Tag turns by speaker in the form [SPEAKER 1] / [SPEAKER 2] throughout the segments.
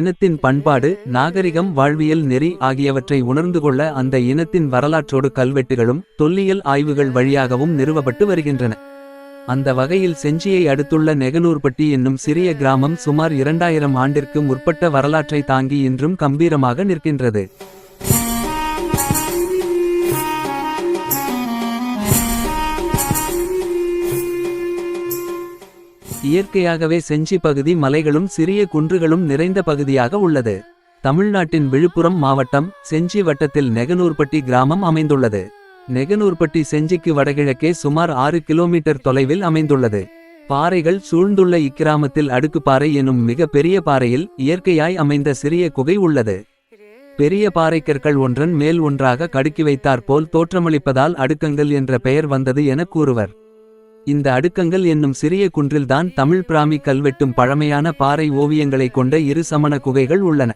[SPEAKER 1] இனத்தின் பண்பாடு, நாகரிகம், வாழ்வியல் நெறி ஆகியவற்றை உணர்ந்துகொள்ள அந்த இனத்தின் வரலாற்றோடு கல்வெட்டுகளும் தொல்லியல் ஆய்வுகள் வழியாகவும் நிறுவப்பட்டு வருகின்றன. அந்த வகையில் செஞ்சியை அடுத்துள்ள நெகனூர்பட்டி என்னும் சிறிய கிராமம் சுமார் 2000 ஆண்டிற்கு முற்பட்ட வரலாற்றை தாங்கி இன்றும் கம்பீரமாக நிற்கின்றது. இயற்கையாகவே செஞ்சி பகுதி மலைகளும் சிறிய குன்றுகளும் நிறைந்த பகுதியாக உள்ளது. தமிழ்நாட்டின் விழுப்புரம் மாவட்டம் செஞ்சி வட்டத்தில் நெகனூர்பட்டி கிராமம் அமைந்துள்ளது. நெகனூர்பட்டி செஞ்சிக்கு வடகிழக்கே சுமார் 6 கிலோமீட்டர் தொலைவில் அமைந்துள்ளது. பாறைகள் சூழ்ந்துள்ள இக்கிராமத்தில் அடுக்குப்பாறை எனும் மிக பெரிய பாறையில் இயற்கையாய் அமைந்த சிறிய குகை உள்ளது. பெரிய பாறைக்கற்கள் ஒன்றன் மேல் ஒன்றாக கடுக்கி வைத்தாற்போல் தோற்றமளிப்பதால் அடுக்கங்கள் என்ற பெயர் வந்தது என கூறுவர். இந்த அடுக்கங்கள் என்னும் சிறிய குன்றில்தான் தமிழ் பிராமி கல்வெட்டும் பழமையான பாறை ஓவியங்களை கொண்ட 2 சமண குகைகள் உள்ளன.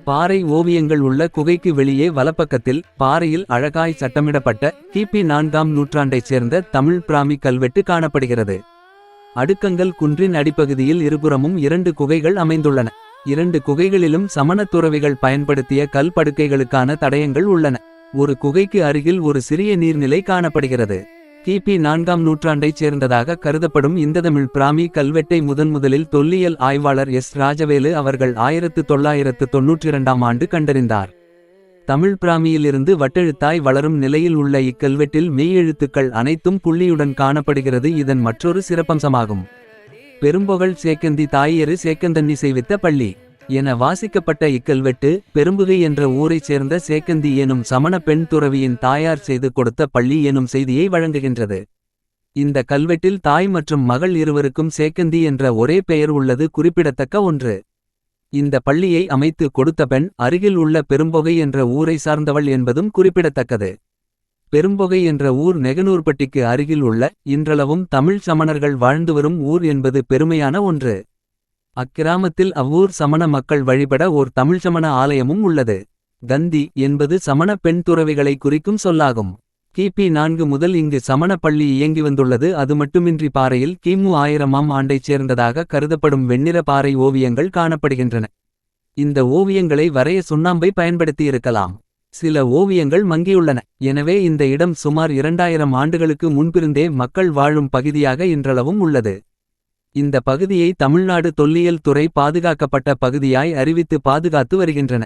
[SPEAKER 1] பாறை ஓவியங்கள் உள்ள குகைக்கு வெளியே வலப்பக்கத்தில் பாறையில் அழகாய் சட்டமிடப்பட்ட கிபி 4ஆம் நூற்றாண்டைச் சேர்ந்த தமிழ் பிராமி கல்வெட்டு காணப்படுகிறது. அடுக்கங்கள் குன்றின் அடிப்பகுதியில் இருபுறமும் 2 குகைகள் அமைந்துள்ளன. 2 குகைகளிலும் சமண துறவிகள் பயன்படுத்திய கல் படுக்கைகளுக்கான தடயங்கள் உள்ளன. ஒரு குகைக்கு அருகில் ஒரு சிறிய நீர்நிலை காணப்படுகிறது. கிபி 4ஆம் நூற்றாண்டைச் சேர்ந்ததாக கருதப்படும் இந்த தமிழ் பிராமி கல்வெட்டை முதன்முதலில் தொல்லியல் ஆய்வாளர் எஸ். ராஜவேலு அவர்கள் 1992ஆம் ஆண்டு கண்டறிந்தார். தமிழ் பிராமியிலிருந்து வட்டெழுத்தாய் வளரும் நிலையில் உள்ள இக்கல்வெட்டில் மெய்யெழுத்துக்கள் அனைத்தும் புள்ளியுடன் காணப்படுகிறது. இதன் மற்றொரு சிறப்பம்சமாகும். பெரும்பொகழ் சேக்கந்தி தாயரு சேக்கந்தன்னி செய்வித்த பள்ளி என வாசிக்கப்பட்ட இக்கல்வெட்டு பெரும்புகை என்ற ஊரைச் சேர்ந்த சேக்கந்தி எனும் சமண பெண் துறவியின் தாயார் செய்து கொடுத்த பள்ளி எனும் செய்தியை வழங்குகின்றது. இந்த கல்வெட்டில் தாய் மற்றும் மகள் இருவருக்கும் சேக்கந்தி என்ற ஒரே பெயர் உள்ளது குறிப்பிடத்தக்க ஒன்று. இந்த பள்ளியை அமைத்து கொடுத்த பெண் அருகில் உள்ள பெரும்பொகை என்ற ஊரை சார்ந்தவள் என்பதும் குறிப்பிடத்தக்கது. பெரும்பொகை என்ற ஊர் நெகனூர்பட்டிக்கு அருகில் உள்ள இன்றளவும் தமிழ் சமணர்கள் வாழ்ந்து வரும் ஊர் என்பது பெருமையான ஒன்று. அக்கிராமத்தில் அவ்வூர் சமண மக்கள் வழிபட ஓர் தமிழ் சமண ஆலயமும் உள்ளது. கந்தி என்பது சமண பெண் துறவிகளை குறிக்கும் சொல்லாகும். கிபி 4 முதல் இங்கு சமண பள்ளி இயங்கி வந்துள்ளது. அது மட்டுமின்றி பாறையில் கிமு 1000ஆம் ஆண்டைச் சேர்ந்ததாக கருதப்படும் வெண்ணிற பாறை ஓவியங்கள் காணப்படுகின்றன. இந்த ஓவியங்களை வரைய சுண்ணாம்பை பயன்படுத்தியிருக்கலாம். சில ஓவியங்கள் மங்கியுள்ளன. எனவே இந்த இடம் சுமார் 2000 ஆண்டுகளுக்கு முன்பிருந்தே மக்கள் வாழும் பகுதியாக இன்றளவும் உள்ளது. இந்த பகுதியை தமிழ்நாடு தொல்லியல் துறை பாதுகாக்கப்பட்ட பகுதியாய் அறிவித்து பாதுகாத்து வருகின்றன.